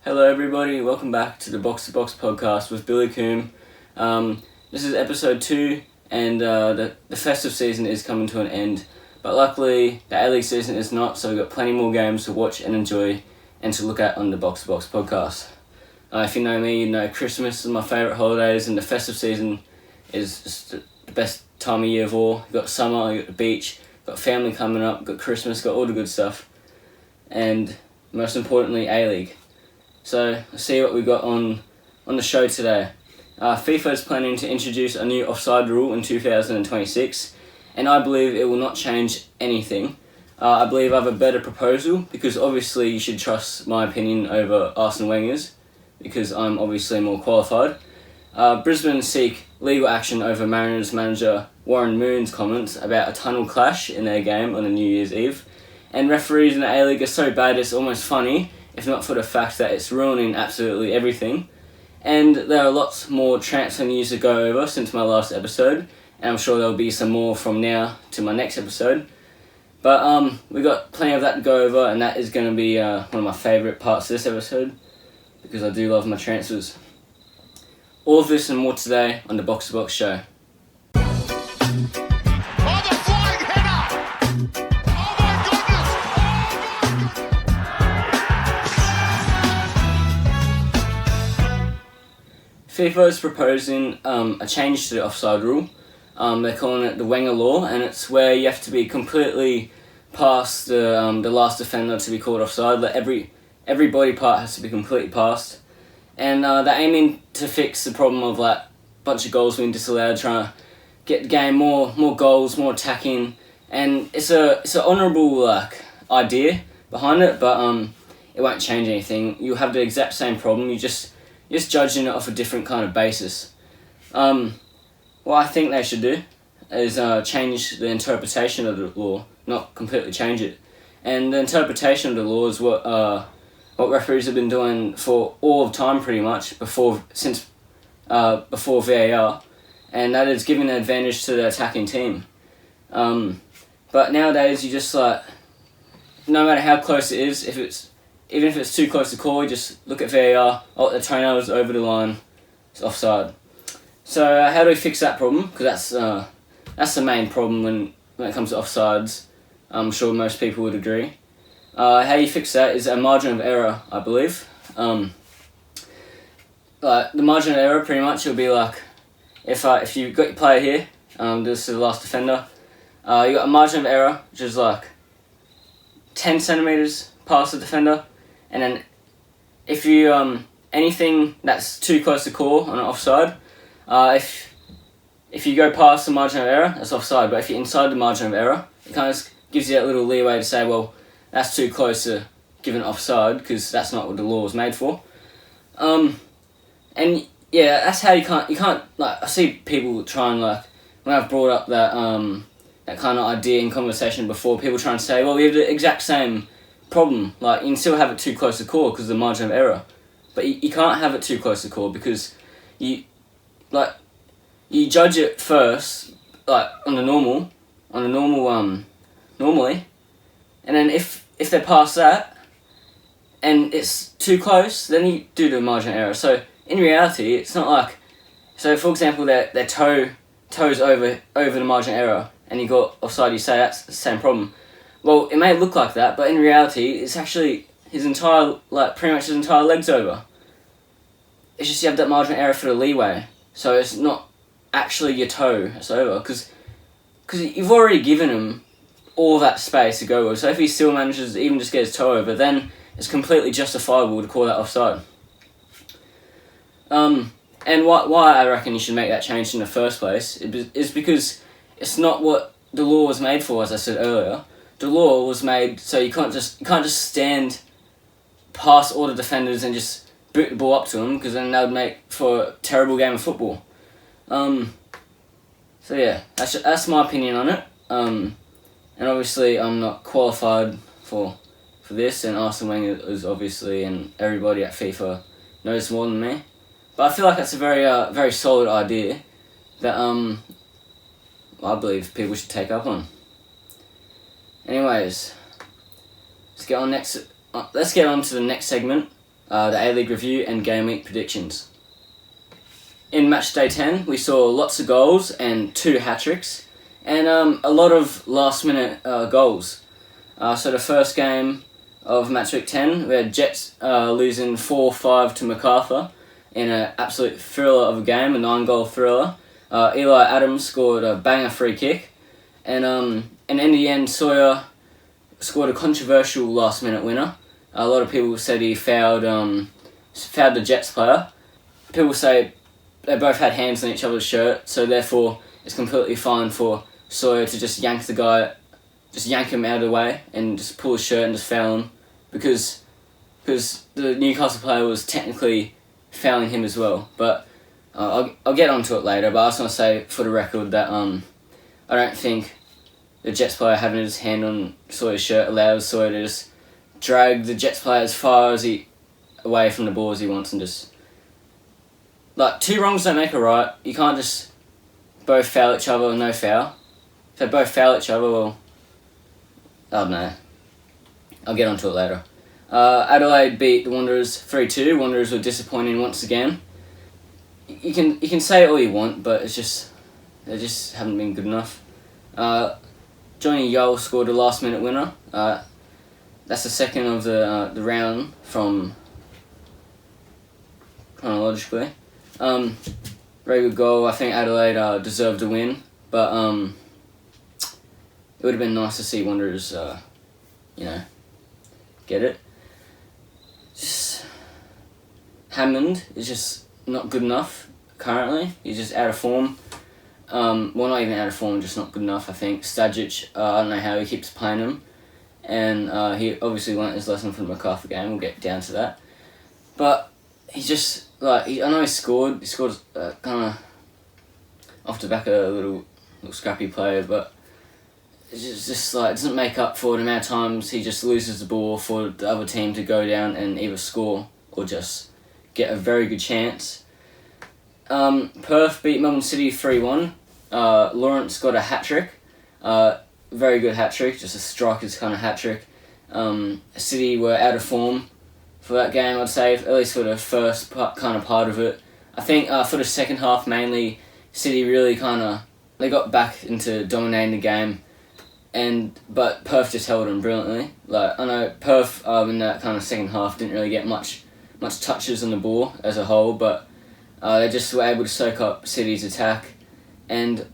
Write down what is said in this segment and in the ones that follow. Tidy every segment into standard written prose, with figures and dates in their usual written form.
Hello everybody, welcome back to the Box to Box podcast with Billy Coombe. This is episode 2 and the festive season is coming to an end. But luckily the A-League season is not, so we've got plenty more games to watch and enjoy and to look at on the Box to Box podcast. If you know me, you know Christmas is my favourite holidays and the festive season is just the best time of year of all. You've got summer, you've got the beach, you've got family coming up, you've got Christmas, got all the good stuff. And most importantly, A-League. So let's see what we've got on the show today. FIFA is planning to introduce a new offside rule in 2026, and I believe it will not change anything. I believe I have a better proposal, because obviously you should trust my opinion over Arsene Wenger's, because I'm obviously more qualified. Brisbane seek legal action over Mariners manager Warren Moon's comments about a tunnel clash in their game on a New Year's Eve. And referees in the A-League are so bad it's almost funny, if not for the fact that it's ruining absolutely everything. And there are lots more transfer news to go over since my last episode, and I'm sure there'll be some more from now to my next episode. But we've got plenty of that to go over, and that is going to be one of my favourite parts of this episode, because I do love my transfers. All of this and more today on the Box to Box show. FIFA is proposing a change to the offside rule. They're calling it the Wenger law, and it's where you have to be completely past the last defender to be called offside. Like every body part has to be completely past, and they're aiming to fix the problem of like a bunch of goals being disallowed, trying to get the game more goals, more attacking, and it's an honourable idea behind it, but it won't change anything. You'll have the exact same problem. You're just judging it off a different kind of basis. What I think they should do is change the interpretation of the law, not completely change it. And the interpretation of the law is what referees have been doing for all of time, pretty much before VAR, and that is giving an advantage to the attacking team. But nowadays, you just no matter how close it is, even if it's too close to call, you just look at VAR, the toenail is over the line, it's offside. So how do we fix that problem? Because that's the main problem when it comes to offsides. I'm sure most people would agree. How you fix that is a margin of error, I believe. The margin of error pretty much will be like, if you've got your player here, this is the last defender, you got a margin of error, which is like 10 centimetres past the defender. And then if you anything that's too close to call on an offside, if you go past the margin of error, that's offside. But if you're inside the margin of error, it kind of gives you that little leeway to say, well, that's too close to give an offside, because that's not what the law was made for. And yeah, that's how you can't I see people trying when I've brought up that kind of idea in conversation before, people try and say, well, we have the exact same problem. You can still have it too close to call because of the margin of error, but you can't have it too close to call, because you judge it first normally, and then if they're past that and it's too close, then you do the margin of error. So in reality, it's not so for example, their toes over the margin of error and you got offside, you say that's the same problem. Well, it may look like that, but in reality, it's actually his entire leg's over. It's just you have that margin of error for the leeway, so it's not actually your toe that's over, because you've already given him all that space to go with. So if he still manages to even just get his toe over, then it's completely justifiable to call that offside. And why I reckon you should make that change in the first place is because it's not what the law was made for, as I said earlier. The law was made so you can't just stand past all the defenders and just boot the ball up to them, because then that would make for a terrible game of football. So yeah, that's my opinion on it. And obviously I'm not qualified for this, and Arsene Wenger is obviously, and everybody at FIFA knows more than me. But I feel like that's a very solid idea that I believe people should take up on. Anyways, let's get on to the next segment. the A-League review and game week predictions. In match day 10, we saw lots of goals and 2 hat-tricks, and a lot of last-minute goals. So the first game of match week 10, we had Jets losing 4-5 to MacArthur in an absolute thriller of a game, a 9-goal thriller. Eli Adams scored a banger free kick, and in the end, Sawyer scored a controversial last-minute winner. A lot of people said he fouled the Jets player. People say they both had hands on each other's shirt, so therefore it's completely fine for Sawyer to just yank him out of the way and just pull his shirt and just foul him, because the Newcastle player was technically fouling him as well. But I'll get onto it later. But I just want to say for the record that I don't think the Jets player having his hand on Sawyer's shirt allows Sawyer to just drag the Jets player as far as away from the ball as he wants, and just, like, 2 wrongs don't make a right. You can't just both foul each other or no foul. If they both foul each other, well, I don't know. I'll get onto it later. Adelaide beat the Wanderers 3-2. Wanderers were disappointing once again. You can say all you want, but they just haven't been good enough. Johnny Yull scored a last-minute winner. That's the second of the round from chronologically. Very good goal. I think Adelaide deserved a win, but it would have been nice to see Wanderers, get it. Just Hammond is just not good enough currently. He's just out of form. Well, not even out of form, just not good enough, I think. Stajic, I don't know how he keeps playing him. And he obviously learnt his lesson from the MacArthur game. We'll get down to that. But he just, I know he scored. He scored kind of off the back of a little scrappy player, but it's just it doesn't make up for the amount of times he just loses the ball for the other team to go down and either score or just get a very good chance. Perth beat Melbourne City 3-1. Lawrence got a hat-trick. Very good hat-trick, just a striker's kind of hat-trick. City were out of form for that game, I'd say, at least for the first part of it. I think for the second half mainly, City really they got back into dominating the game, but Perth just held them brilliantly. I know Perth in that kind of second half didn't really get much touches on the ball as a whole, but they just were able to soak up City's attack, and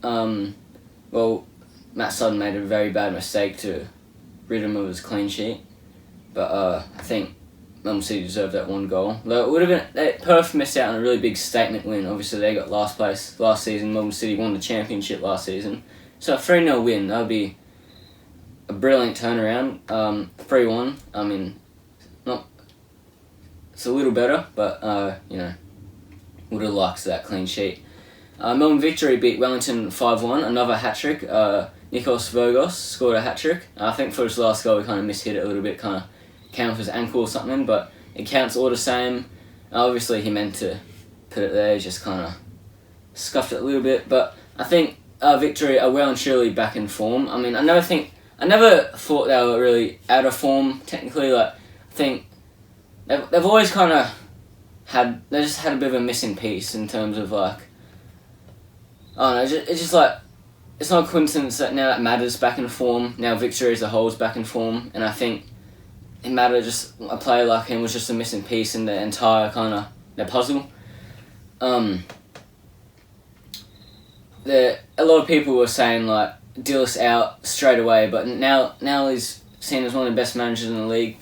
Matt Sutton made a very bad mistake to rid him of his clean sheet, but I think Melbourne City deserved that 1 goal. It would have been Perth missed out on a really big statement win. Obviously, they got last place last season. Melbourne City won the championship last season, so a 3-0 win, that would be a brilliant turnaround. 3-1. I mean, it's a little better, but would have liked that clean sheet. Melbourne Victory beat Wellington 5-1. Another hat trick. Nikos Vogos scored a hat trick. I think for his last goal, he kind of mishit it a little bit, kind of came off his ankle or something, but it counts all the same. Obviously, he meant to put it there, he just kind of scuffed it a little bit, but I think Victory are well and truly back in form. I mean, I never thought they were really out of form, technically. I think they've always kind of they just had a bit of a missing piece in terms of I don't know, it's just it's not a coincidence that now that Matter's back in form, now Victory as a whole is back in form, and I think Matter, just a player like him, was just a missing piece in the entire their puzzle. A lot of people were saying Dillis out straight away, but now he's seen as one of the best managers in the league.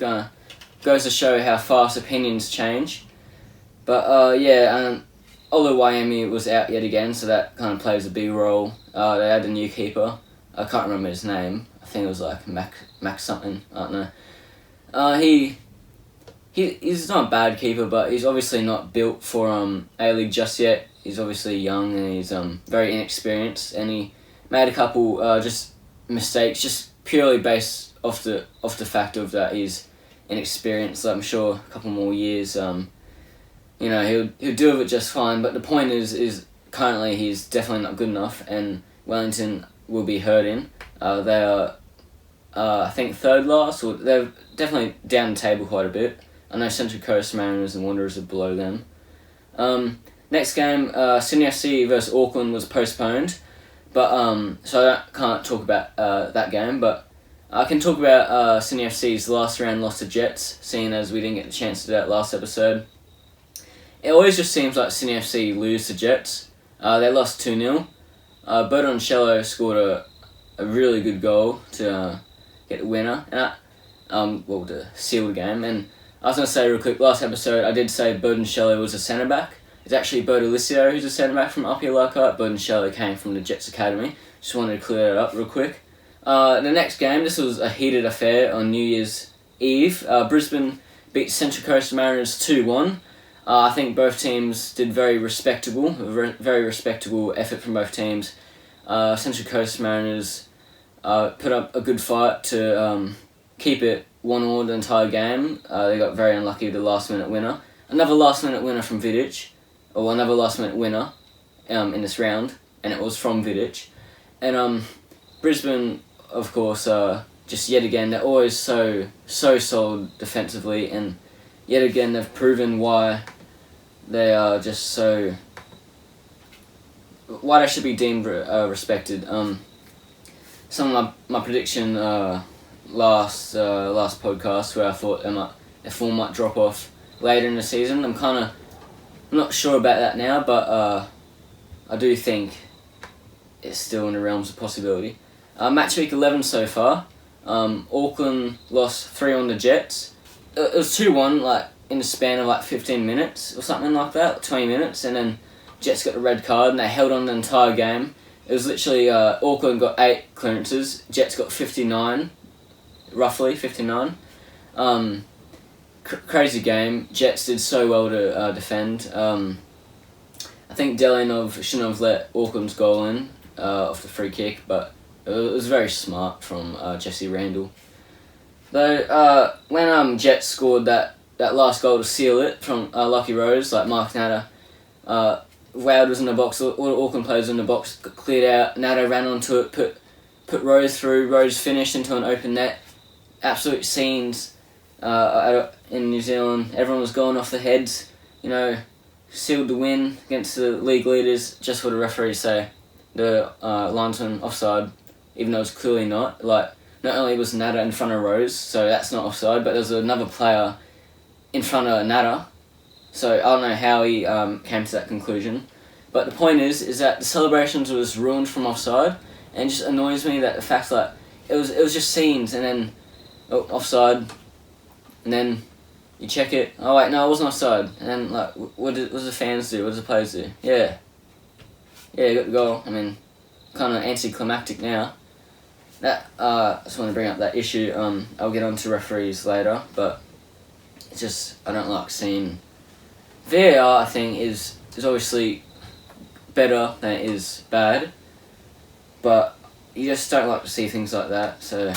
Goes to show how fast opinions change. But although Wyoming was out yet again, so that kind of plays a big role. They had a new keeper. I can't remember his name. I think it was Mac something. I don't know. He's not a bad keeper, but he's obviously not built for A-League just yet. He's obviously young and he's very inexperienced, and he made a couple just mistakes, just purely based off the fact of that he's inexperienced. I'm sure a couple more years, he'll do with it just fine. But the point is currently he's definitely not good enough, and Wellington will be hurting. They are, I think, third last, or they're definitely down the table quite a bit. I know Central Coast, Mariners and Wanderers are below them. Next game, Sydney FC versus Auckland was postponed, but so I can't talk about that game, but I can talk about Sydney FC's last round loss to Jets, seeing as we didn't get the chance to do that last episode. It always just seems like Sydney FC lose to Jets. They lost 2-0. Berdoncello scored a really good goal to get the winner, and to seal the game. And I was going to say real quick, last episode I did say Berdoncello was a centre-back. It's actually Berdolicio who's a centre-back from up here Leichhardt. Berdoncello came from the Jets Academy. Just wanted to clear that up real quick. The next game, this was a heated affair on New Year's Eve. Brisbane beat Central Coast Mariners 2-1. I think both teams did very respectable effort from both teams. Central Coast Mariners put up a good fight to keep it 1-1 the entire game. They got very unlucky with the last minute winner. Another last minute winner from Vidic, or another last minute winner in this round, and it was from Vidic. And Brisbane, of course, just yet again, they're always so solid defensively, and yet again they've proven why they are just so... why they should be deemed respected. Some of my prediction last podcast, where I thought their form might drop off later in the season. I'm not sure about that now, but I do think it's still in the realms of possibility. Match week 11 so far. Auckland lost 3-1 to Jets. It was 2-1 in the span of 15 minutes or something like that, 20 minutes, and then Jets got the red card and they held on the entire game. It was literally Auckland got 8 clearances, Jets got 59, roughly 59. Crazy game. Jets did so well to defend. I think Delanov shouldn't have let Auckland's goal in off the free kick, but it was very smart from Jesse Randall. Though when Jets scored that last goal to seal it from Lucky Rose, Mark Natter, Wowd was in the box, all the Auckland players in the box, got cleared out, Natter ran onto it, put Rose through, Rose finished into an open net. Absolute scenes in New Zealand. Everyone was going off the heads, sealed the win against the league leaders, just what the referees say. The linesman offside, even though it was clearly not. Not only was Natter in front of Rose, so that's not offside, but there was another player in front of Natter, so I don't know how he came to that conclusion. But the point is that the celebrations was ruined from offside, and it just annoys me that the fact that it was just scenes, and then offside, and then you check it, oh wait, no, it wasn't offside, and then what does the fans do, what does the players do? Yeah, you got the goal. I mean, kind of anticlimactic now. That I just want to bring up that issue. I'll get on to referees later, but it's just, I don't like seeing... VAR, I think, is obviously better than it is bad, but you just don't like to see things like that. So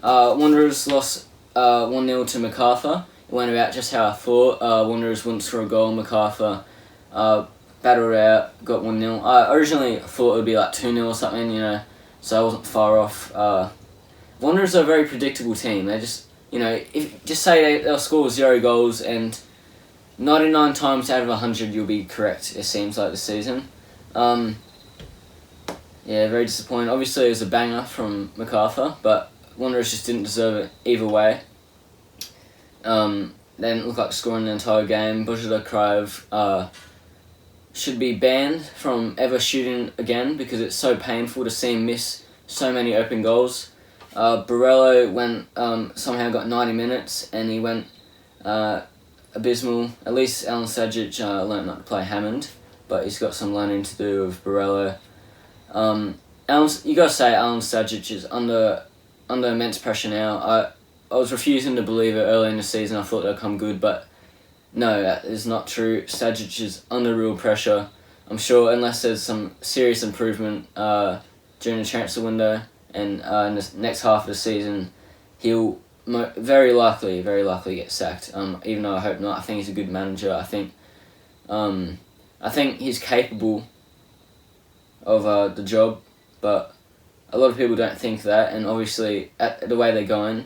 Wanderers lost 1-0 to MacArthur. It went about just how I thought. Wanderers wouldn't score a goal. MacArthur battled out, got 1-0. I originally thought it would be 2-0 or something, so I wasn't far off. Wanderers are a very predictable team. They just, if just say they'll score 0 goals, and 99 times out of 100 you'll be correct, it seems like, this season. Very disappointing. Obviously it was a banger from MacArthur, but Wanderers just didn't deserve it either way. They didn't look like scoring the entire game. Bojida Kraev should be banned from ever shooting again, because it's so painful to see him miss so many open goals. Borello somehow got 90 minutes, and he went abysmal. At least Alan Sajic learnt not to play Hammond, but he's got some learning to do with Borello. You gotta say Alan Sajic is under immense pressure now. I was refusing to believe it early in the season. I thought they'd come good, but no, that is not true. Sajic is under real pressure. I'm sure unless there's some serious improvement during the transfer window and in the next half of the season, he'll very likely get sacked. Even though I hope not. I think he's a good manager. I think he's capable of the job, but a lot of people don't think that, and obviously the way they're going,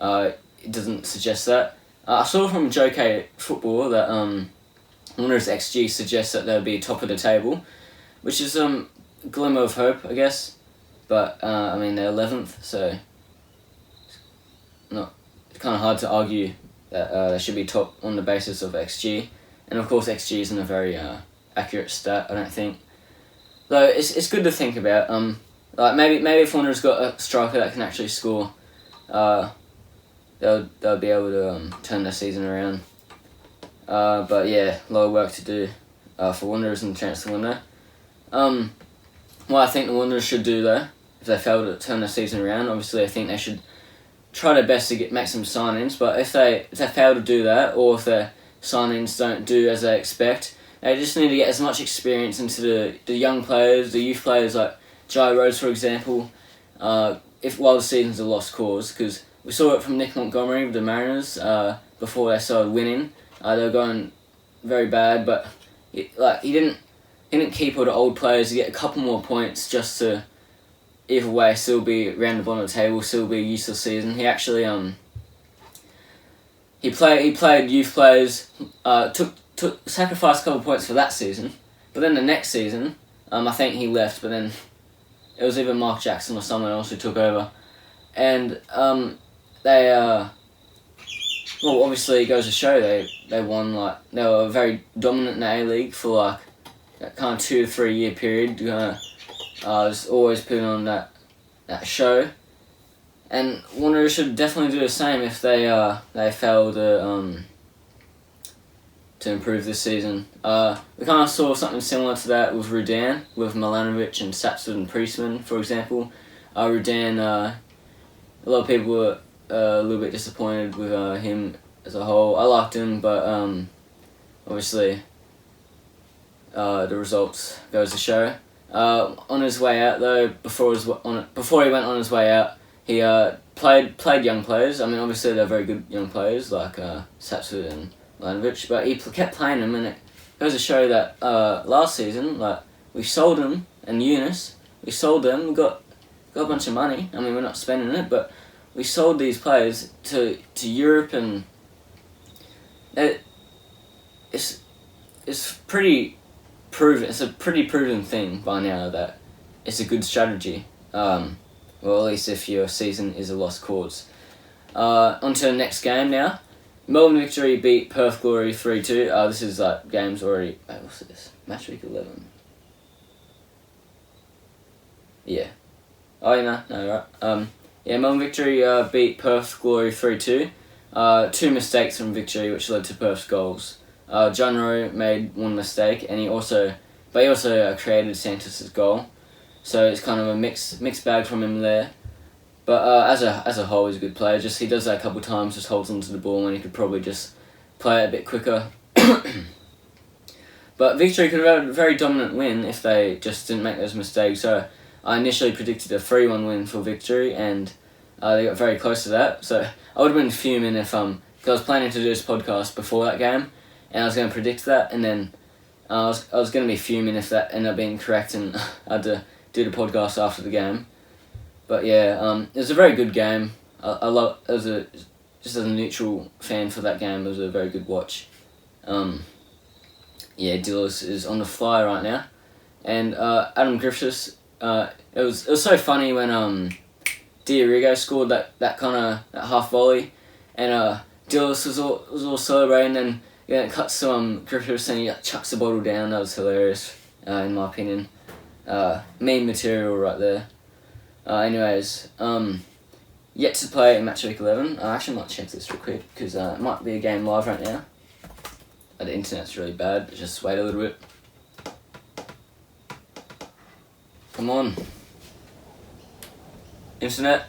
it doesn't suggest that. I saw from JK Football that Wanderers XG suggests that they'll be top of the table, which is a glimmer of hope, I guess. But I mean, they're 11th, so it's kind of hard to argue that they should be top on the basis of XG. And of course, XG isn't a very accurate stat, I don't think. Though it's good to think about. Like maybe if Wanderers got a striker that can actually score, they'll be able to turn their season around. But yeah, a lot of work to do for Wanderers in the transfer window. What I think the Wanderers should do though, if they fail to turn their season around, obviously I think they should try their best to make some signings. But if they fail to do that, or if their signings don't do as they expect, they just need to get as much experience into the young players, the youth players like Jai Rhodes, for example, while the season's a lost cause, because we saw it from Nick Montgomery with the Mariners before they started winning. They were going very bad, but he didn't keep all the old players to get a couple more points just to either way still be around the bottom of the table, still be a useless season. He actually he played youth players, sacrificed a couple of points for that season, but then the next season, I think he left, but then it was either Mark Jackson or someone else who took over, and well, obviously it goes to show they won, like they were very dominant in the A-League for like that kind of 2 to 3 year period. Just always putting on that show, and Wanderers should definitely do the same if they fail to improve this season. We kind of saw something similar to that with Rudan, with Milanovic and Sapsford and Priestman, for example. Rudan, a lot of people were a little bit disappointed with him as a whole. I liked him, but obviously the results goes to show. On his way out though, before he went on his way out, he played young players. I mean, obviously they're very good young players like Sapsford and Milanovic, but he kept playing them, and it goes to show that last season, like we sold him and Eunice, we sold them, we got a bunch of money. I mean, we're not spending it, but we sold these players to Europe, and it's pretty proven. It's a pretty proven thing by now that it's a good strategy. Well, at least if your season is a lost cause. On to the next game now. Melbourne Victory beat Perth Glory 3-2. This is like games already. What's this? Match week 11. Yeah. Oh, yeah, no, right. Yeah, Melbourne Victory beat Perth Glory 3-2. 2 mistakes from Victory, which led to Perth's goals. John Rowe made 1 mistake, and he also created Santos' goal. So it's kind of a mixed bag from him there. But as a whole, he's a good player. Just he does that a couple of times, just holds onto the ball, and he could probably just play it a bit quicker. But Victory could have had a very dominant win if they just didn't make those mistakes. So I initially predicted a 3-1 win for Victory, and they got very close to that. So I would have been fuming if because I was planning to do this podcast before that game, and I was going to predict that, and then I was going to be fuming if that ended up being correct, and I had to do the podcast after the game. But yeah, it was a very good game. Just as a neutral fan for that game, it was a very good watch. Yeah, Dillis is on the fly right now, and Adam Griffiths. It was so funny when Diarigo scored that kind of that half volley, and Dillis was all celebrating, and it cuts to Griffiths, and he chucks the bottle down. That was hilarious, in my opinion. Meme material right there. Anyways, yet to play in match week 11. I actually might check this real quick because it might be a game live right now. The internet's really bad. Just wait a little bit. Come on, internet.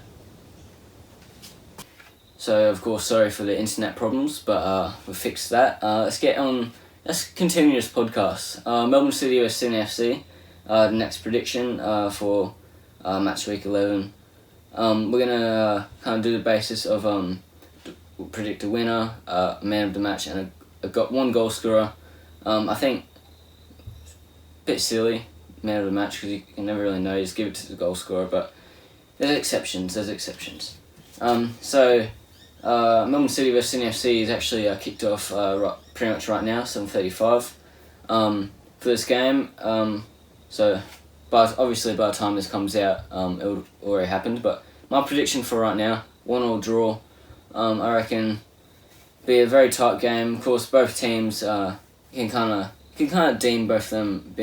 So of course, sorry for the internet problems, but we fixed that. Let's continue this podcast. Melbourne City vs Sydney FC. The next prediction for match week 11. We're gonna kind of do the basis of predict a winner, man of the match, and one goal scorer. I think a bit silly, man of the match, because you can never really know. You just give it to the goal scorer, but there's exceptions. So Melbourne City vs Sydney FC is actually kicked off pretty much right now, 7:35 for this game. But obviously by the time this comes out, it'll already happened. But my prediction for right now, 1-1 draw. I reckon be a very tight game. Of course, both teams can kind of deem both of them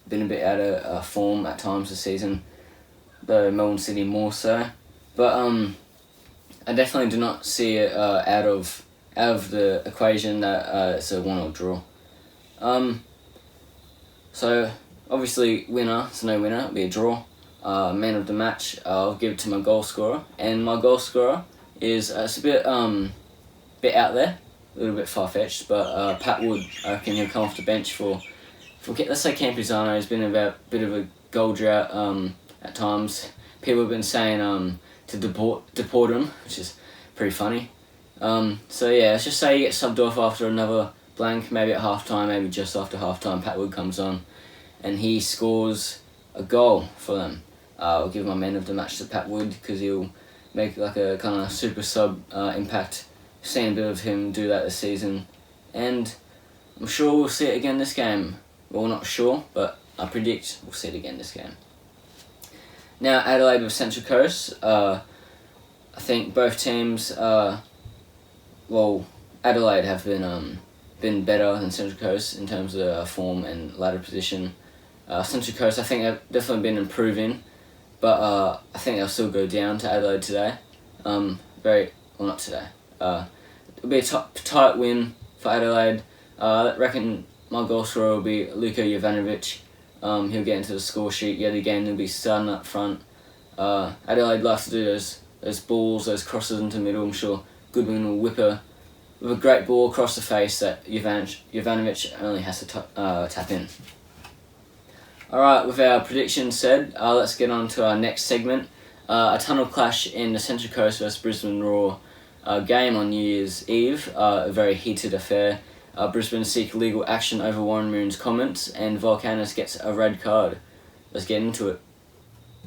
been a bit out of form at times this season, though Melbourne City more so. But I definitely do not see it out of the equation that it's a 1-1 draw. So obviously winner, it's no winner, it'll be a draw. Man of the match, I'll give it to my goal scorer, and my goal scorer is it's a bit out there, a little bit far fetched, but Pat Wood, I reckon he'll come off the bench for let's say Campuzano. He's been a bit of a goal drought at times. People have been saying to deport him, which is pretty funny. So yeah, let's just say he gets subbed off after another blank, maybe at half-time, maybe just after half-time, Pat Wood comes on and he scores a goal for them. I'll give my man of the match to Pat Wood because he'll make like a kind of super sub impact. Seen a bit of him do that this season, and I'm sure we'll see it again this game. Well, not sure, but I predict we'll see it again this game. Now Adelaide with Central Coast. I think both teams, Adelaide have been better than Central Coast in terms of form and ladder position. Central Coast, I think they've definitely been improving, but I think they'll still go down to Adelaide today. Not today. It'll be a tight win for Adelaide. I reckon my goal scorer will be Luka Jovanovic. He'll get into the score sheet yet again. He'll be starting up front. Adelaide likes to do those balls, those crosses into the middle. I'm sure Goodwin will whip a great ball across the face that Jovanovic only has to tap in. Alright, with our predictions said, let's get on to our next segment. A tunnel clash in the Central Coast vs Brisbane Roar game on New Year's Eve. A very heated affair. Brisbane seek legal action over Warren Moon's comments, and Volcanis gets a red card. Let's get into it.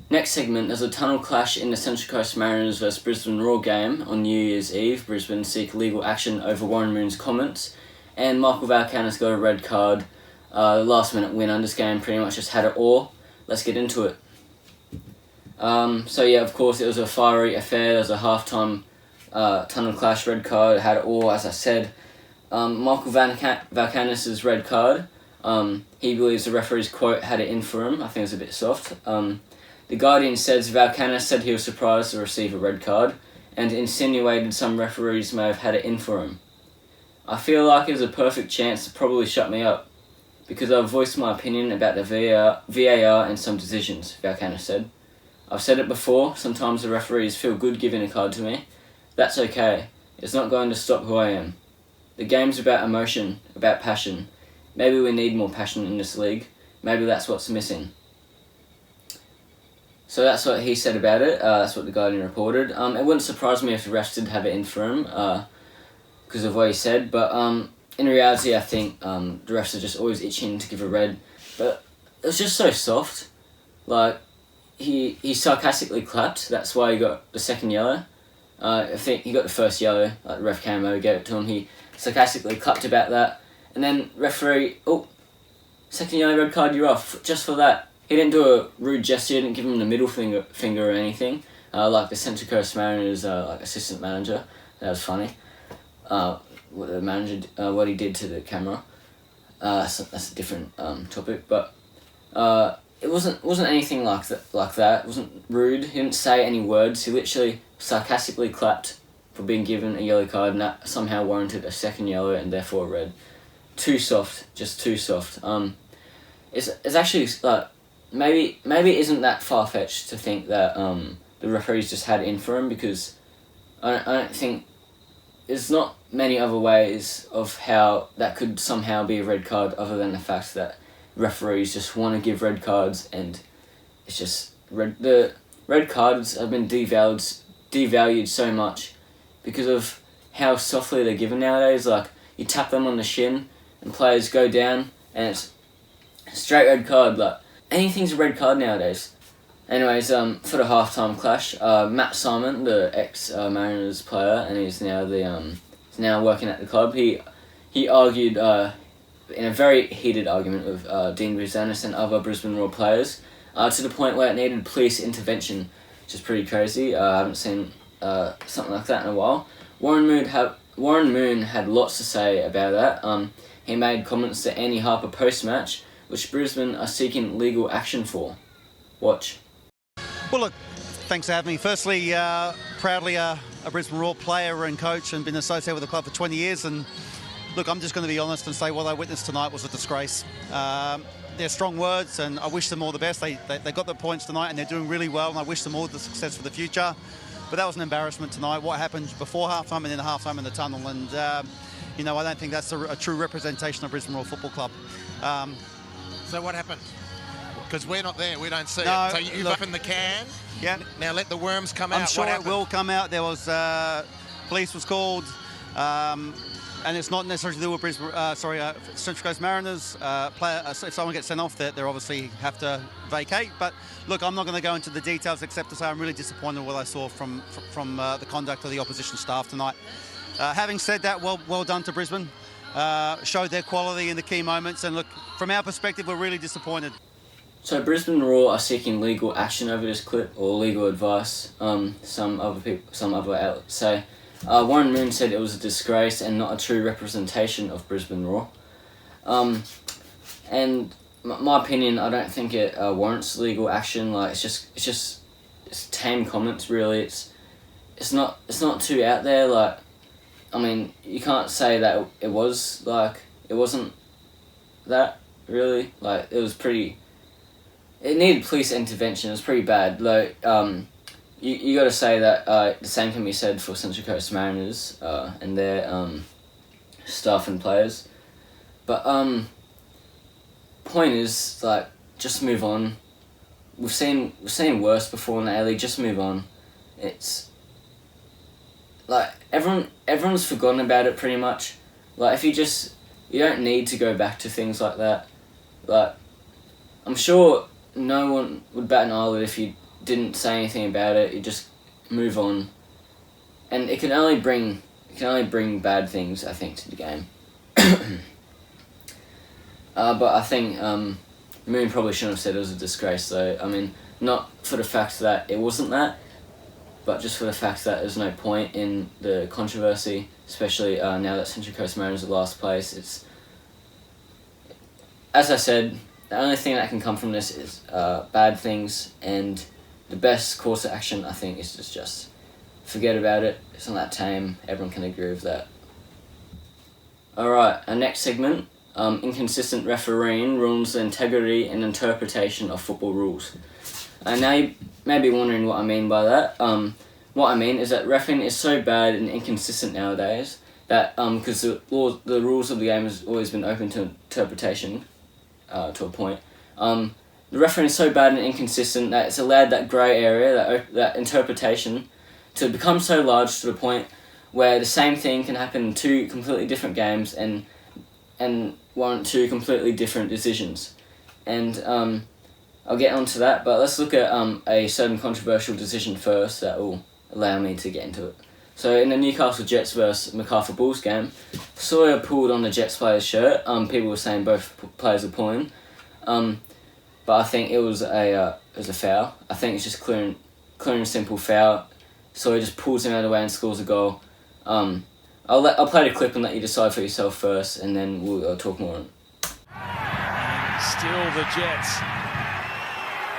Next segment, there's a tunnel clash in the Central Coast Mariners vs Brisbane Roar game on New Year's Eve. Brisbane seek legal action over Warren Moon's comments, and Michael Volcanis got a red card. The last minute winner. This game pretty much just had it all. Let's get into it. So yeah, of course it was a fiery affair. There was a half-time tunnel clash, red card, had it all, as I said. Michael Valkanis' red card, he believes the referee's quote had it in for him. I think it was a bit soft. The Guardian says Valkanis said he was surprised to receive a red card and insinuated some referees may have had it in for him. I feel like it was a perfect chance to probably shut me up because I've voiced my opinion about the VAR and some decisions, Valkanis said. I've said it before, sometimes the referees feel good giving a card to me. That's okay. It's not going to stop who I am. The game's about emotion, about passion. Maybe we need more passion in this league. Maybe that's what's missing. So that's what he said about it. That's what the Guardian reported. It wouldn't surprise me if the refs did have it in for him because of what he said. But in reality, I think the refs are just always itching to give a red. But it was just so soft. Like, he sarcastically clapped. That's why he got the second yellow. I think he got the first yellow. Like, the ref came over, gave it to him. He sarcastically clapped about that. And then referee, second yellow, red card, you're off. Just for that. He didn't do a rude gesture, he didn't give him the middle finger or anything. Like the Central Coast Mariners assistant manager. That was funny. What he did to the camera. That's a different topic, but it wasn't anything like that. It wasn't rude. He didn't say any words. He literally sarcastically clapped for being given a yellow card, and that somehow warranted a second yellow and therefore a red. Too soft, just too soft. It's actually like maybe it isn't that far fetched to think that the referees just had it in for him, because I don't think there's not many other ways of how that could somehow be a red card other than the fact that referees just want to give red cards, and it's just the red cards have been devalued so much because of how softly they're given nowadays. Like, you tap them on the shin and players go down and it's a straight red card. Like, anything's a red card nowadays. Anyways, for the halftime clash, Matt Simon, the ex-Mariners player, and he's now he's now working at the club. He argued in a very heated argument with Dean Buzanis and other Brisbane Roar players, to the point where it needed police intervention, which is pretty crazy. I haven't seen something like that in a while. Warren Moon had lots to say about that. He made comments to Andy Harper post-match, which Brisbane are seeking legal action for. Watch. Well, look, thanks for having me. Firstly, proudly a Brisbane Roar player and coach, and been associated with the club for 20 years. And look, I'm just going to be honest and say what I witnessed tonight was a disgrace. They're strong words, and I wish them all the best. They got the points tonight, and they're doing really well, and I wish them all the success for the future. But that was an embarrassment tonight. What happened before halftime and then halftime in the tunnel, and I don't think that's a true representation of Brisbane Roar Football Club. So what happened? Because we're not there, we don't see No, it. So you've opened the can. Yeah. Now let the worms come out. I'm sure what it happened? will come out. There was police was called, and it's not necessarily to do with Brisbane. Central Coast Mariners. If someone gets sent off, they obviously have to vacate. But look, I'm not going to go into the details except to say I'm really disappointed with what I saw from the conduct of the opposition staff tonight. Having said that, well done to Brisbane. Showed their quality in the key moments, and look, from our perspective, we're really disappointed. So Brisbane Roar are seeking legal action over this clip, or legal advice. Some other outlets say. Warren Moon said it was a disgrace and not a true representation of Brisbane Roar. And my opinion, I don't think it warrants legal action. Like it's tame comments. Really, it's not too out there. Like, I mean, you can't say that it wasn't that really. Like, it was pretty. It needed police intervention. It was pretty bad. Like, you got to say that the same can be said for Central Coast Mariners and their staff and players. But point is, like, just move on. We've seen worse before in the A-League. Just move on. It's like everyone's forgotten about it pretty much. Like, if you don't need to go back to things like that. Like, I'm sure no one would bat an eyelid if you didn't say anything about it. You just move on, and it can only bring bad things, I think, to the game. But I think Moon probably shouldn't have said it was a disgrace, though. I mean, not for the fact that it wasn't that, but just for the fact that there's no point in the controversy, especially now that Central Coast Mariners are last place. It's, as I said, the only thing that can come from this is bad things, and the best course of action, I think, is just forget about it. It's not that tame. Everyone can agree with that. Alright, our next segment, inconsistent refereeing ruins the integrity and interpretation of football rules. And now you may be wondering what I mean by that. What I mean is that refereeing is so bad and inconsistent nowadays that because the rules of the game has always been open to interpretation to a point. The refereeing is so bad and inconsistent that it's allowed that grey area, that interpretation, to become so large to the point where the same thing can happen in two completely different games and warrant two completely different decisions. And I'll get onto that, but let's look at a certain controversial decision first that will allow me to get into it. So in the Newcastle Jets versus Macarthur Bulls game, Sawyer pulled on the Jets player's shirt. People were saying both players were pulling, but I think it was a foul. I think it's just clear and simple foul. Sawyer just pulls him out of the way and scores a goal. I'll play the clip and let you decide for yourself first, and then we'll talk more on it. Still the Jets.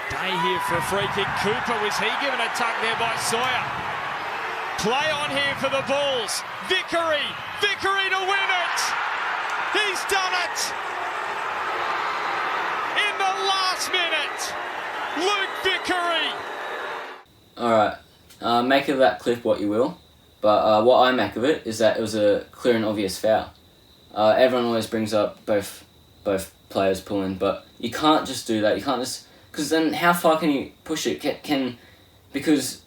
Day here for a free kick. Cooper, was he given a tuck there by Sawyer? Play on here for the Bulls. Vickery to win it. He's done it. In the last minute, Luke Vickery. Alright, make of that clip what you will, but what I make of it is that it was a clear and obvious foul. Everyone always brings up both players pulling, but you can't just do that. You can't just, because then how far can you push it? Because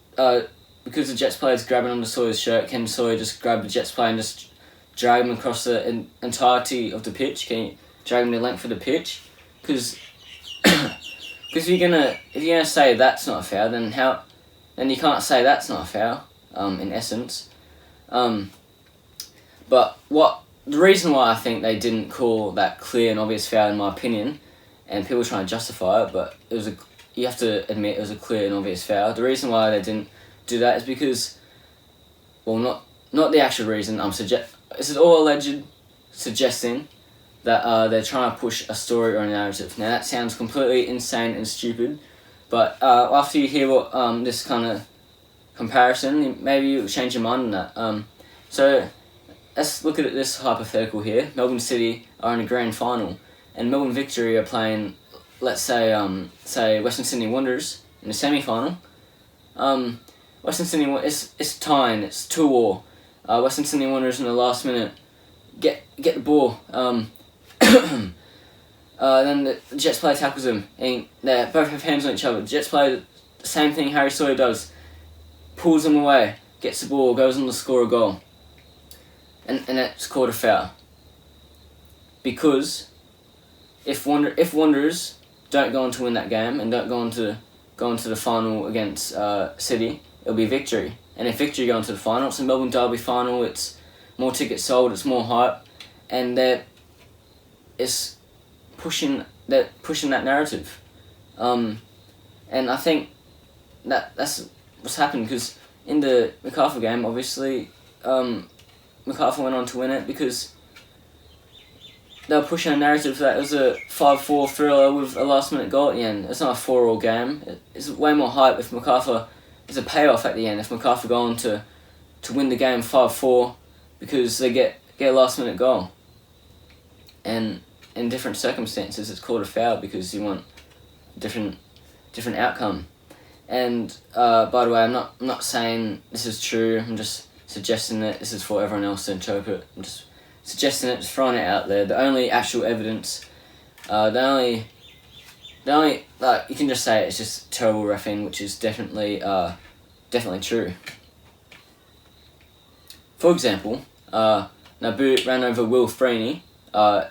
the Jets player's grabbing onto Sawyer's shirt, can Sawyer just grab the Jets player and just drag him across the entirety of the pitch? Can you drag him the length of the pitch? Because Because if you're gonna say that's not a foul, then you can't say that's not a foul. In essence, but the reason why I think they didn't call that clear and obvious foul, in my opinion, and people trying to justify it, but you have to admit it was a clear and obvious foul. The reason why they didn't do that is because, well, not the actual reason. This is all alleged, suggesting that they're trying to push a story or a narrative. Now that sounds completely insane and stupid, but after you hear what this kind of comparison, maybe you'll change your mind on that. So let's look at this hypothetical here. Melbourne City are in a grand final, and Melbourne Victory are playing, let's say Western Sydney Wanderers in the semi-final. Western Sydney, it's tying, it's 2-2. Western Sydney Wanderers in the last minute get the ball. Then the Jets player tackles them, and they both have hands on each other. The Jets player, the same thing Harry Sawyer does, pulls them away, gets the ball, goes on to score a goal, and that's called a foul. Because if Wanderers don't go on to win that game and don't go on to the final against City, it'll be Victory. And if Victory go on to the final, it's a Melbourne Derby final. It's more tickets sold, it's more hype, and they're pushing that narrative. And I think that's what's happened, because in the MacArthur game, obviously, MacArthur went on to win it because they were pushing a narrative that it was a 5-4 thriller with a last-minute goal at the end. It's not a 4-all game. It's way more hype if MacArthur is a payoff at the end. If MacArthur go on to win the game 5-4 because they get a last-minute goal. And in different circumstances, it's called a foul because you want different outcome. And by the way, I'm not saying this is true. I'm just suggesting that this is for everyone else to interpret. I'm just suggesting it, just throwing it out there. The only actual evidence, the only like you can just say it's just terrible reffing, which is definitely true. For example, Naboo ran over Will Freeney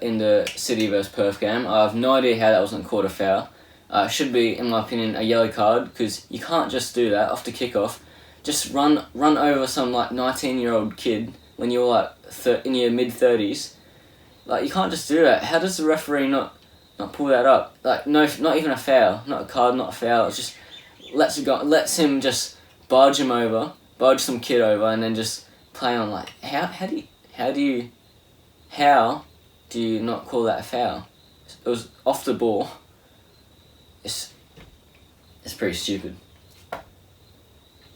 in the City vs Perth game. I have no idea how that wasn't called a foul. It should be, in my opinion, a yellow card, because you can't just do that off the kickoff. Just run over some 19-year-old kid when you're in your mid-30s. You can't just do that. How does the referee not pull that up? No, not even a foul, not a card, not a foul. It just lets him just barge some kid over, and then just play on. How do you not call that a foul? It was off the ball. It's pretty stupid.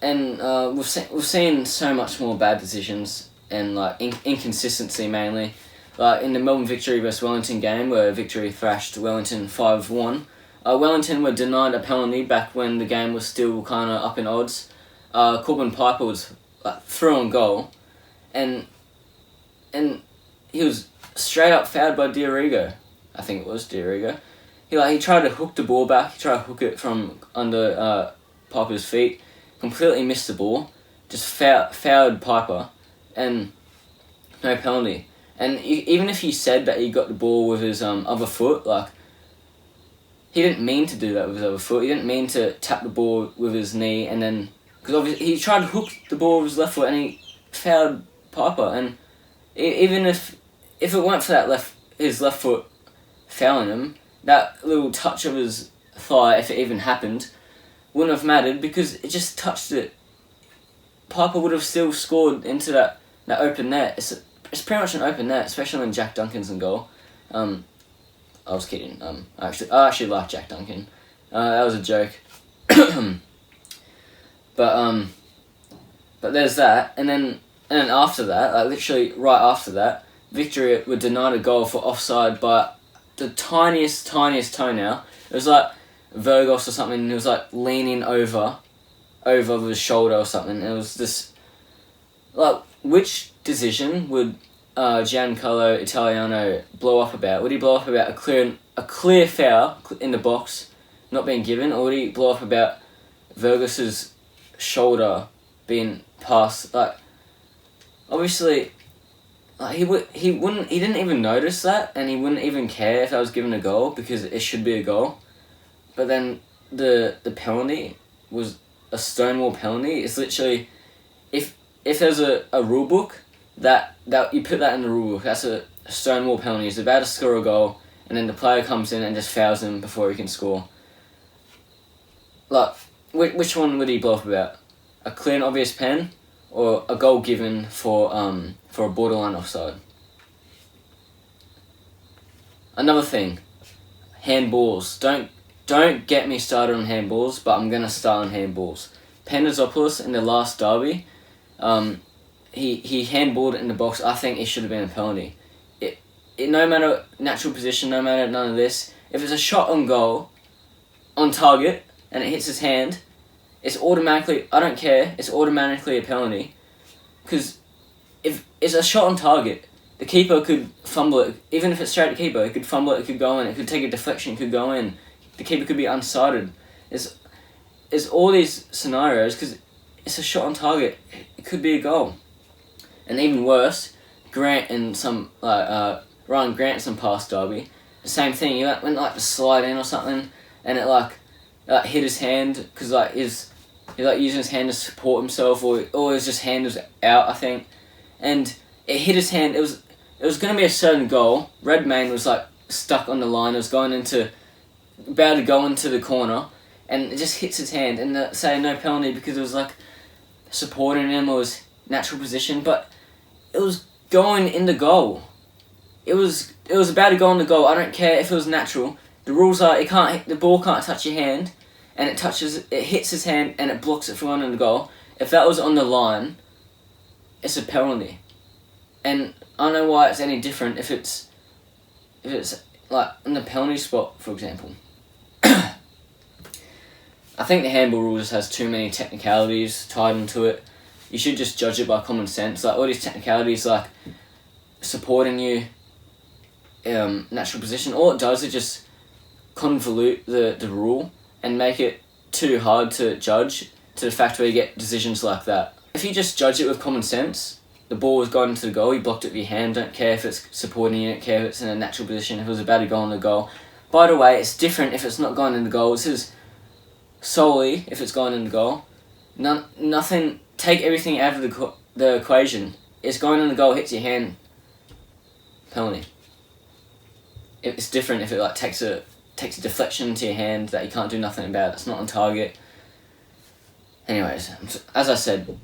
And we've seen so much more bad decisions and inconsistency, mainly. In the Melbourne Victory vs Wellington game, where Victory thrashed Wellington 5-1. Wellington were denied a penalty back when the game was still kind of up in odds. Corbin Piper was through on goal, and he was straight up fouled by Diorigo. I think it was Diorigo. He tried to hook the ball back. He tried to hook it from under Piper's feet. Completely missed the ball. Just fouled Piper, and no penalty. And even if he said that he got the ball with his other foot, he didn't mean to do that with his other foot. He didn't mean to tap the ball with his knee, and then because obviously he tried to hook the ball with his left foot, and he fouled Piper. And even if it weren't for his left foot fouling him, that little touch of his thigh, if it even happened, wouldn't have mattered, because it just touched it. Piper would have still scored into that open net. It's pretty much an open net, especially when Jack Duncan's in goal. I was kidding. I actually like Jack Duncan. That was a joke. But there's that, and then after that, literally right after that, Victory were denied a goal for offside by the tiniest toenail. It was Virgos or something, and he was leaning over his shoulder or something. And it was this, which decision would Giancarlo Italiano blow up about? Would he blow up about a clear foul in the box not being given, or would he blow up about Virgos's shoulder being passed? Obviously, he didn't even notice that, and he wouldn't even care if I was given a goal, because it should be a goal. but then the penalty was a stonewall penalty. It's literally, if there's a rule book, that you put that in the rule book, that's a stonewall penalty. He's about to score a goal, and then the player comes in and just fouls him before he can score. Like, which one would he blow up about? A clear and obvious pen, or a goal given for a borderline offside? Another thing, handballs. Don't get me started on handballs, but I'm gonna start on handballs. Pandazopoulos in the last derby, he handballed in the box. I think it should have been a penalty. It no matter natural position, no matter none of this. If it's a shot on goal, on target, and it hits his hand, it's automatically, I don't care, it's automatically a penalty. Because if it's a shot on target, the keeper could fumble it. Even if it's straight to keeper, it could fumble it, it could go in, it could take a deflection, it could go in. The keeper could be unsighted. It's all these scenarios, because it's a shot on target. It could be a goal. And even worse, Grant and Ryan Grant in some past derby, the same thing. He went to slide in or something, and it hit his hand, because he's using his hand to support himself, or his hand was out, I think, and it hit his hand. It was going to be a certain goal. Redmayne was stuck on the line. It was about to go into the corner, and it just hits his hand, and they say no penalty because it was supporting him, or his natural position, but it was going in the goal. It was about to go in the goal. I don't care if it was natural. The rules are the ball can't touch your hand, and it hits his hand and it blocks it from going in the goal. If that was on the line, it's a penalty. And I don't know why it's any different if it's in the penalty spot, for example. I think the handball rule just has too many technicalities tied into it. You should just judge it by common sense. All these technicalities, supporting you, natural position, all it does is just convolute the rule and make it too hard to judge, to the fact where you get decisions like that. If you just judge it with common sense, the ball was gone into the goal, you blocked it with your hand, don't care if it's supporting you, don't care if it's in a natural position, if it was about to go in the goal. By the way, it's different if it's not going in the goal. This is solely if it's going in the goal. Nothing, take everything out of the equation. It's going in the goal, hits your hand, penalty. It's different if it takes a deflection to your hand that you can't do nothing about. It's not on target. Anyways, as I said,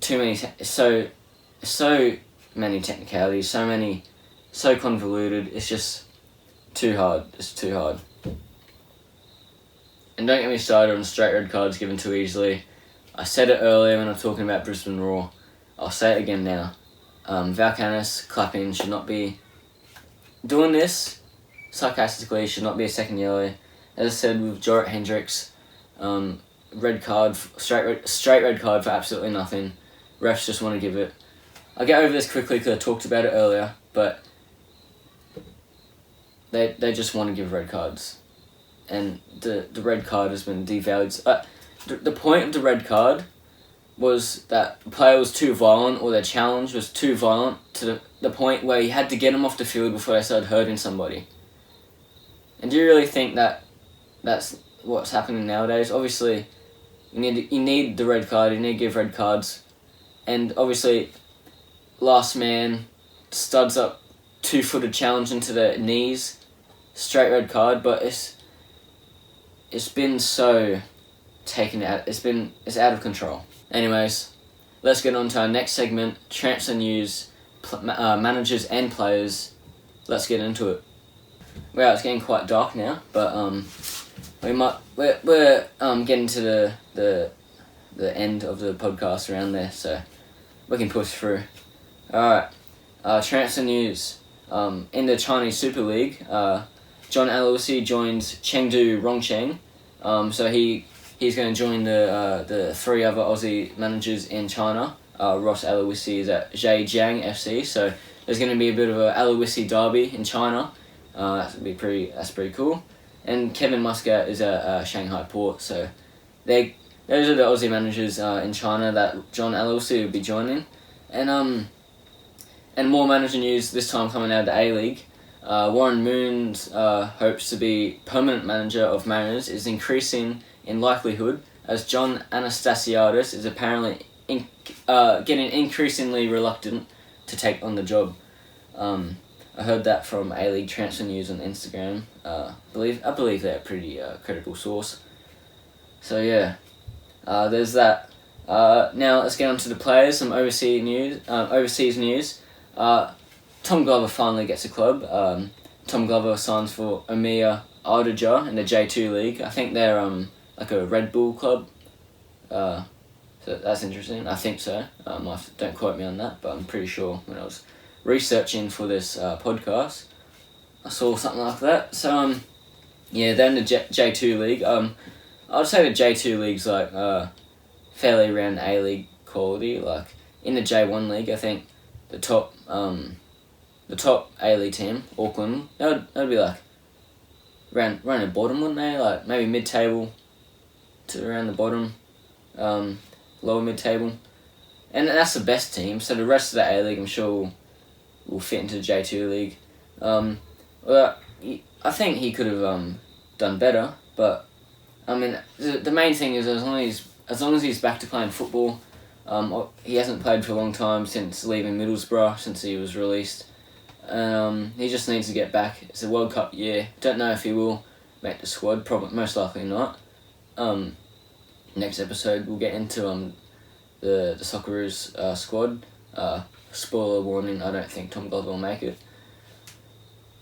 so many technicalities, so convoluted. It's just too hard. It's too hard. And don't get me started on straight red cards given too easily. I said it earlier when I was talking about Brisbane Roar. I'll say it again now. Valkanis, Clapping should not be doing this. Sarcastically, should not be a second yellow. As I said with Jorrit Hendricks, red card, straight red card for absolutely nothing. Refs just want to give it. I'll get over this quickly because I talked about it earlier, but they just want to give red cards. And the red card has been devalued. The point of the red card was that the player was too violent, or their challenge was too violent to the point where you had to get them off the field before they started hurting somebody. And do you really think that that's what's happening nowadays? Obviously, you need the red card, you need to give red cards. And obviously, last man, studs up, 2-footed challenge into the knees, straight red card, but it's been so taken out, it's out of control. Anyways, let's get on to our next segment, transfer news, managers and players. Let's get into it. Well, it's getting quite dark now, but we're getting to the end of the podcast around there, so we can push through. Alright, transfer news. In the Chinese Super League, John Aloisi joins Chengdu Rongcheng. So he's going to join the three other Aussie managers in China. Ross Aloisi is at Zhejiang FC, so there's going to be a bit of a Aloisi derby in China. That's pretty cool. And Kevin Muscat is at Shanghai Port, so those are the Aussie managers in China that John Aloisi will be joining. And more manager news, this time coming out of the A-League. Warren Moon's hopes to be permanent manager of Mariners is increasing in likelihood, as John Anastasiadis is apparently getting increasingly reluctant to take on the job. I heard that from A-League Transfer News on Instagram. I believe they're a pretty credible source. So yeah, there's that. Now let's get on to the players. Some overseas news. Tom Glover finally gets a club. Tom Glover signs for Omiya Ardija in the J2 League. I think they're like a Red Bull club. So that's interesting. I think so. Don't quote me on that, but I'm pretty sure when I was researching for this podcast, I saw something like that. So yeah, they're in the J2 League. I'd say the J2 League's like fairly around A-League quality. Like in the J1 League, I think the top A-League team, Auckland, that'd be like around the bottom, wouldn't they? Like maybe mid-table to around the bottom, lower mid-table. And that's the best team, so the rest of the A-League I'm sure will fit into the J2 League. Well, I think he could have done better, but I mean the main thing is as long as he's back to playing football. He hasn't played for a long time since leaving Middlesbrough, since he was released. He just needs to get back. It's a World Cup year. Don't know if he will make the squad. Probably, most likely not. Next episode we'll get into the Socceroos squad. Spoiler warning: I don't think Tom Glover will make it.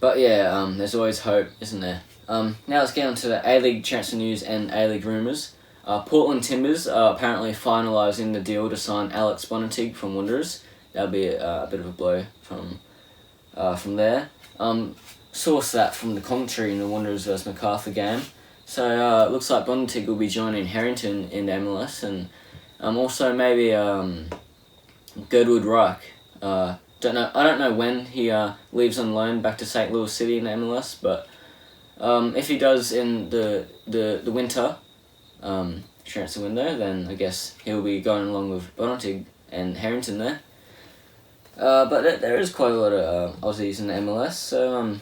But yeah, there's always hope, isn't there? Now let's get on to the A-League transfer news and A-League rumours. Portland Timbers are apparently finalising the deal to sign Alex Bonnetig from Wanderers. That'll be a bit of a blow from there. Source that from the commentary in the Wanderers vs Macarthur game. So it looks like Bonnetig will be joining Harrington in the MLS, and also maybe Girdwood Reich. I don't know when he leaves on loan back to St. Louis City in the MLS, but if he does in the winter transfer window, then I guess he'll be going along with Bonnetig and Harrington there. But there is quite a lot of Aussies in the MLS, so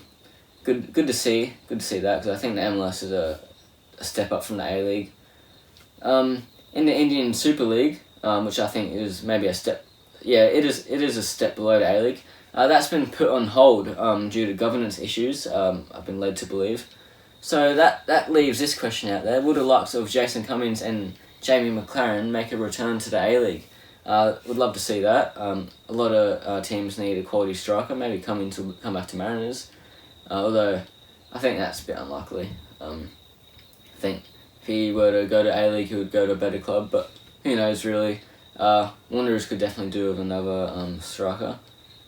good to see that, because I think the MLS is a step up from the A-League. In the Indian Super League, which I think is maybe a step, it is a step below the A-League. That's been put on hold due to governance issues. I've been led to believe. So that leaves this question out there: will the likes of Jason Cummings and Jamie McLaren make a return to the A-League? Would love to see that. A lot of teams need a quality striker. Maybe Cummings will come back to Mariners, although I think that's a bit unlikely. I think if he were to go to A-League, he would go to a better club, but who knows really. Wanderers could definitely do with another striker.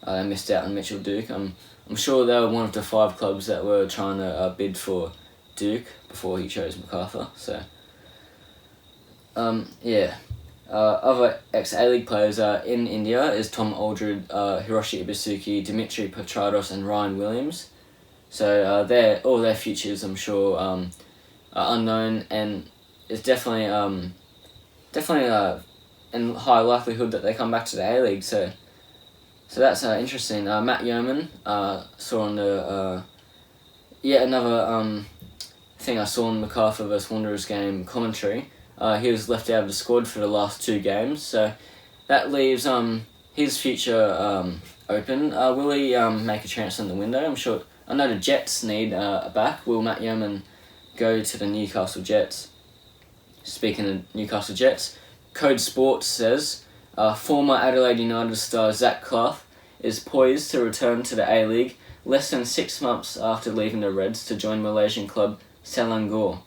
They missed out on Mitchell Duke. I'm sure they were one of the 5 clubs that were trying to bid for Duke before he chose MacArthur. So other ex-A-League players in India is Tom Aldred, Hiroshi Ibisuki, Dimitri Petrados and Ryan Williams. So all their futures, I'm sure, are unknown, and it's definitely in high likelihood that they come back to the A-League. So that's interesting. Matt Yeoman saw on the yet another thing I saw in MacArthur vs Wanderers game commentary. He was left out of the squad for the last 2 games, so that leaves his future open. Will he make a transfer in the window? I know the Jets need a back. Will Matt Yeoman go to the Newcastle Jets? Speaking of Newcastle Jets, Code Sports says former Adelaide United star Zach Clough is poised to return to the A-League less than 6 months after leaving the Reds to join Malaysian club Selangor.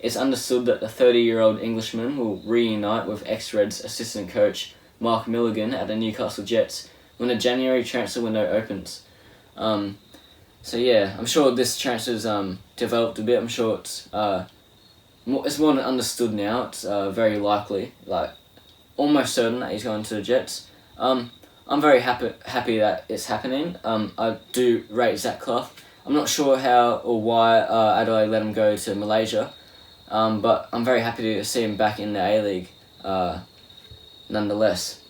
It's understood that the 30-year-old Englishman will reunite with ex-Reds assistant coach Mark Milligan at the Newcastle Jets when the January transfer window opens. So yeah, I'm sure this transfer's developed a bit. I'm sure it's more than understood now. It's very likely, like almost certain that he's going to the Jets. I'm very happy that it's happening. I do rate Zach Clough. I'm not sure how or why Adelaide let him go to Malaysia, but I'm very happy to see him back in the A-League nonetheless.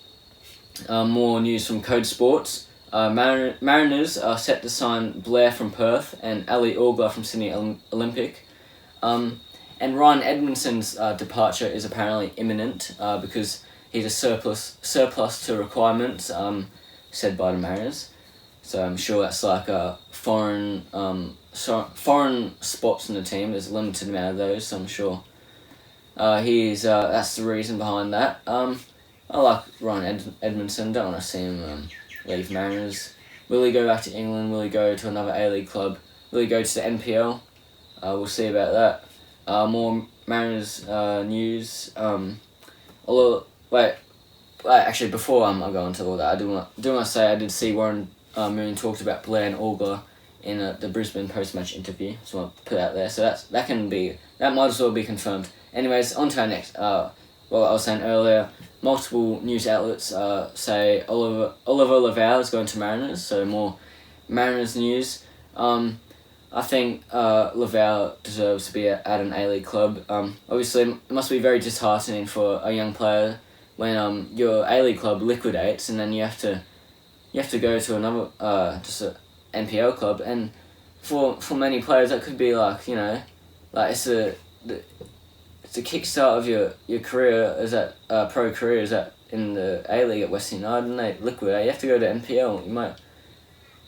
More news from Code Sports. Mariners are set to sign Blair from Perth and Ali Orgler from Sydney Olympic. And Ryan Edmondson's departure is apparently imminent because he's a surplus to requirements, said by the Mariners. So I'm sure that's like a foreign spots in the team. There's a limited amount of those, so I'm sure that's the reason behind that. I like Ryan Edmondson. Don't want to see him leave Mariners. Will he go back to England? Will he go to another A-League club? Will he go to the NPL? We'll see about that. More Mariners news. Actually, before I go into all that, I do want to say I did see Warren Moon talked about Blair and Orgler in the Brisbane post-match interview. So I'll put it out there. So that might as well be confirmed. Anyways, on to our next. Well, I was saying earlier, multiple news outlets say Oliver Lavau is going to Mariners, so more Mariners news. I think Lavau deserves to be at an A-League club. Obviously, it must be very disheartening for a young player when your A-League club liquidates and then you have to go to another just an NPL club, and for many players that could be like it's the kickstart of your career as that pro career is that in the A-League at Western United, and they liquidate. You have to go to NPL. You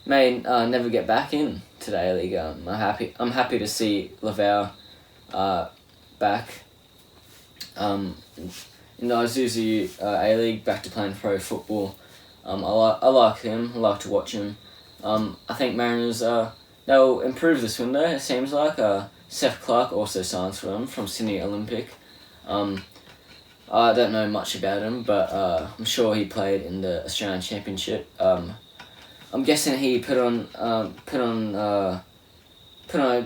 may never get back in to the A-League. I'm happy to see Lavau back in the Isuzu A-League, back to playing pro football. I like him. I like to watch him. I think Mariners they'll improve this window. It seems like Seth Clark also signs for them from Sydney Olympic. I don't know much about him, but I'm sure he played in the Australian Championship. I'm guessing he put on a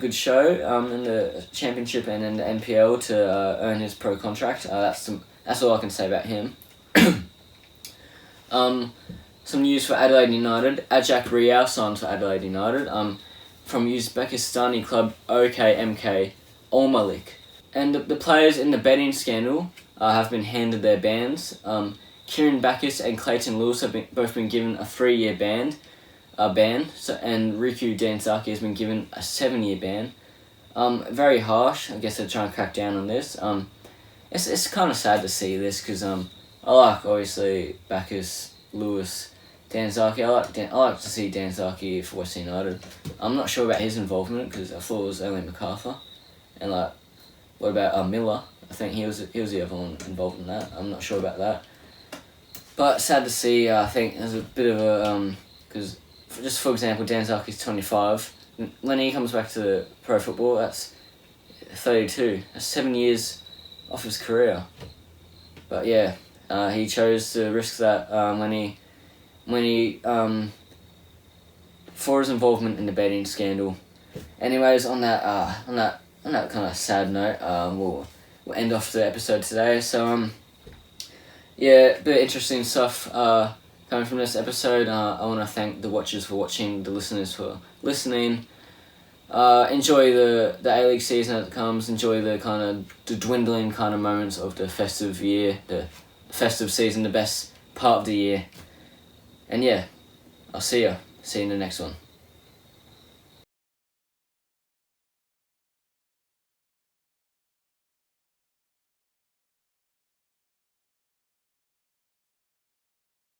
good show in the Championship and in the NPL to earn his pro contract. That's all I can say about him. Some news for Adelaide United. Ajak Riau signed for Adelaide United. From Uzbekistani club OKMK Almalik. And the players in the betting scandal have been handed their bans. Kieran Backus and Clayton Lewis have both been given a 3-year ban. And Riku Danzaki has been given a 7-year ban. Very harsh. I guess they're trying to crack down on this. It's kind of sad to see this because I like obviously Backus, Lewis, Danzaki. I like to see Danzaki for Western United. I'm not sure about his involvement because I thought it was only MacArthur, and what about Miller? I think he was the other one involved in that. I'm not sure about that, but sad to see. I think there's a bit of a because just for example, Danzaki's 25. When he comes back to pro football, that's 32. That's 7 years off his career. But yeah, he chose to risk that when he for his involvement in the betting scandal. Anyways, on that kind of sad note, we'll end off the episode today. So yeah, a bit of interesting stuff coming from this episode. I want to thank the watchers for watching, the listeners for listening. Enjoy the A-League season as it comes. Enjoy the dwindling kind of moments of the festive year, the festive season, the best part of the year. And yeah, I'll see you in the next one.